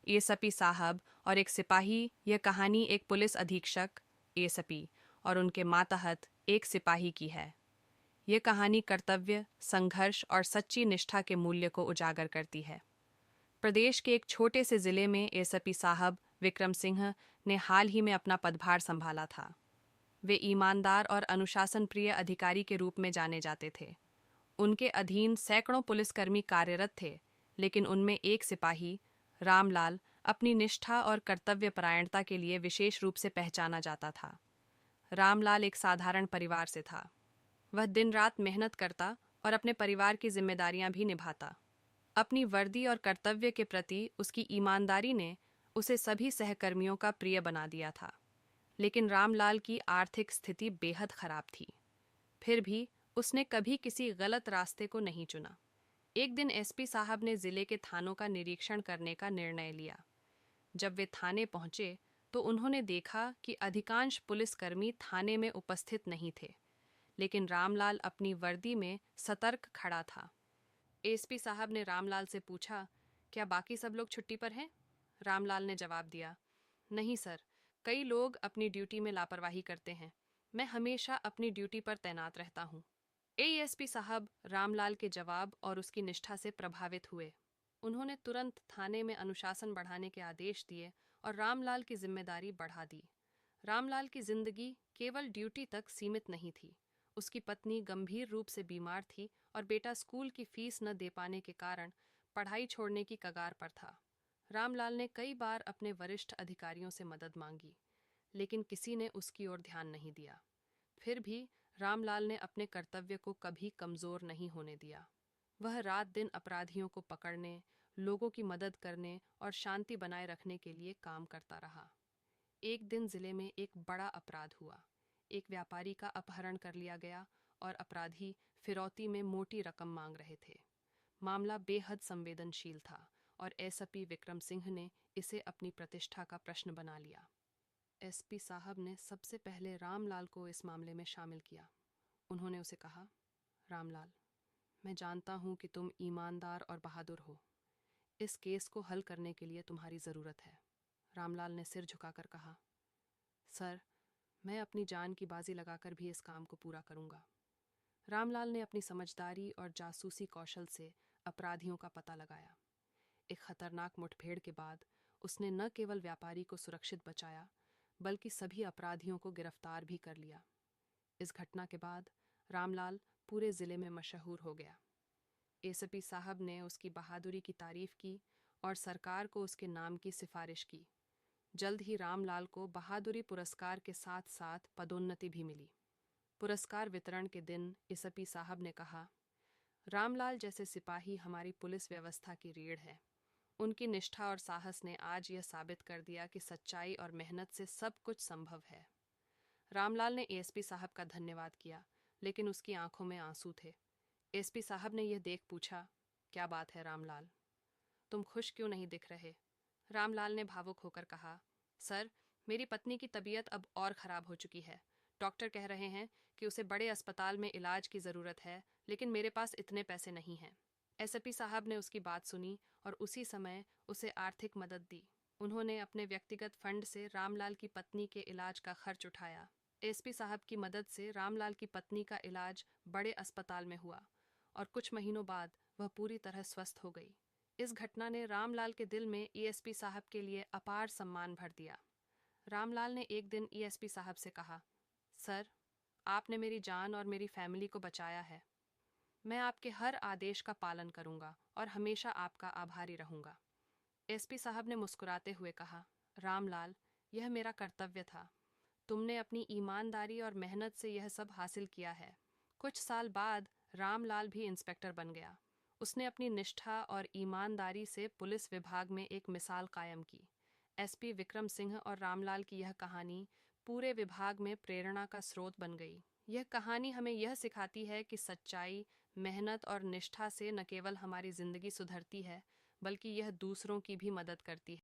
SP साहब और एक सिपाही। यह कहानी एक पुलिस अधीक्षक, एसपी और उनके मातहत एक सिपाही की है। यह कहानी कर्तव्य, संघर्ष और सच्ची निष्ठा के मूल्य को उजागर करती है। प्रदेश के एक छोटे से जिले में एसपी साहब विक्रम सिंह ने हाल ही में अपना पदभार संभाला था। वे ईमानदार और अनुशासन प्रिय अधिकारी के रूप में जाने जाते थे। उनके अधीन सैकड़ों पुलिसकर्मी कार्यरत थे, लेकिन उनमें एक सिपाही, रामलाल, अपनी निष्ठा और कर्तव्यपरायणता के लिए विशेष रूप से पहचाना जाता था। रामलाल एक साधारण परिवार से था। वह दिन रात मेहनत करता और अपने परिवार की जिम्मेदारियां भी निभाता। अपनी वर्दी और कर्तव्य के प्रति उसकी ईमानदारी ने उसे सभी सहकर्मियों का प्रिय बना दिया था। लेकिन रामलाल की आर्थिक स्थिति बेहद खराब थी। फिर भी उसने कभी किसी गलत रास्ते को नहीं चुना। एक दिन एसपी साहब ने जिले के थानों का निरीक्षण करने का निर्णय लिया। जब वे थाने पहुंचे तो उन्होंने देखा कि अधिकांश पुलिसकर्मी थाने में उपस्थित नहीं थे, लेकिन रामलाल अपनी वर्दी में सतर्क खड़ा था। एसपी साहब ने रामलाल से पूछा, क्या बाकी सब लोग छुट्टी पर हैं? रामलाल ने जवाब दिया, नहीं सर, कई लोग अपनी ड्यूटी में लापरवाही करते हैं। मैं हमेशा अपनी ड्यूटी पर तैनात रहता हूँ। एएसपी साहब रामलाल के जवाब और उसकी निष्ठा से प्रभावित हुए। उन्होंने तुरंत थाने में अनुशासन बढ़ाने के आदेश दिए और रामलाल की जिम्मेदारी बढ़ा दी। रामलाल की जिंदगी केवल ड्यूटी तक सीमित नहीं थी। उसकी पत्नी गंभीर रूप से बीमार थी और बेटा स्कूल की फीस न दे पाने के कारण पढ़ाई छोड़ने की कगार पर था। रामलाल ने कई बार अपने वरिष्ठ अधिकारियों से मदद मांगी, लेकिन किसी ने उसकी ओर ध्यान नहीं दिया। फिर भी रामलाल ने अपने कर्तव्य को कभी कमजोर नहीं होने दिया। वह रात दिन अपराधियों को पकड़ने, लोगों की मदद करने और शांति बनाए रखने के लिए काम करता रहा। एक दिन जिले में एक बड़ा अपराध हुआ। एक व्यापारी का अपहरण कर लिया गया और अपराधी फिरौती में मोटी रकम मांग रहे थे। मामला बेहद संवेदनशील था और एसपी विक्रम सिंह ने इसे अपनी प्रतिष्ठा का प्रश्न बना लिया। एसपी साहब ने सबसे पहले रामलाल को इस मामले में शामिल किया। उन्होंने उसे कहा, रामलाल, मैं जानता हूं कि तुम ईमानदार और बहादुर हो। इस केस को हल करने के लिए तुम्हारी ज़रूरत है। रामलाल ने सिर झुकाकर कहा, सर, मैं अपनी जान की बाजी लगाकर भी इस काम को पूरा करूंगा। रामलाल ने अपनी समझदारी और जासूसी कौशल से अपराधियों का पता लगाया। एक खतरनाक मुठभेड़ के बाद उसने न केवल व्यापारी को सुरक्षित बचाया, बल्कि सभी अपराधियों को गिरफ्तार भी कर लिया। इस घटना के बाद रामलाल पूरे जिले में मशहूर हो गया। एसपी साहब ने उसकी बहादुरी की तारीफ की और सरकार को उसके नाम की सिफारिश की। जल्द ही रामलाल को बहादुरी पुरस्कार के साथ साथ पदोन्नति भी मिली। पुरस्कार वितरण के दिन एसपी साहब ने कहा, रामलाल जैसे सिपाही हमारी पुलिस व्यवस्था की रीढ़ है। उनकी निष्ठा और साहस ने आज यह साबित कर दिया कि सच्चाई और मेहनत से सब कुछ संभव है। रामलाल ने एसपी साहब का धन्यवाद किया, लेकिन उसकी आंखों में आंसू थे। एसपी साहब ने यह देख पूछा, क्या बात है रामलाल, तुम खुश क्यों नहीं दिख रहे? रामलाल ने भावुक होकर कहा, सर, मेरी पत्नी की तबीयत अब और खराब हो चुकी है। डॉक्टर कह रहे हैं कि उसे बड़े अस्पताल में इलाज की ज़रूरत है, लेकिन मेरे पास इतने पैसे नहीं हैं। एसपी साहब ने उसकी बात सुनी और उसी समय उसे आर्थिक मदद दी। उन्होंने अपने व्यक्तिगत फंड से रामलाल की पत्नी के इलाज का खर्च उठाया। एसपी साहब की मदद से रामलाल की पत्नी का इलाज बड़े अस्पताल में हुआ और कुछ महीनों बाद वह पूरी तरह स्वस्थ हो गई। इस घटना ने रामलाल के दिल में एएसपी साहब के लिए अपार सम्मान भर दिया। रामलाल ने एक दिन एएसपी साहब से कहा, सर, आपने मेरी जान और मेरी फैमिली को बचाया है। मैं आपके हर आदेश का पालन करूंगा और हमेशा आपका आभारी रहूंगा। एसपी साहब ने मुस्कुराते हुए कहा, रामलाल, यह मेरा कर्तव्य था। तुमने अपनी ईमानदारी और मेहनत से यह सब हासिल किया है। कुछ साल बाद रामलाल भी इंस्पेक्टर बन गया। उसने अपनी निष्ठा और ईमानदारी से पुलिस विभाग में एक मिसाल कायम की। एसपी विक्रम सिंह और रामलाल की यह कहानी पूरे विभाग में प्रेरणा का स्रोत बन गई। यह कहानी हमें यह सिखाती है कि सच्चाई, मेहनत और निष्ठा से न केवल हमारी जिंदगी सुधरती है, बल्कि यह दूसरों की भी मदद करती है।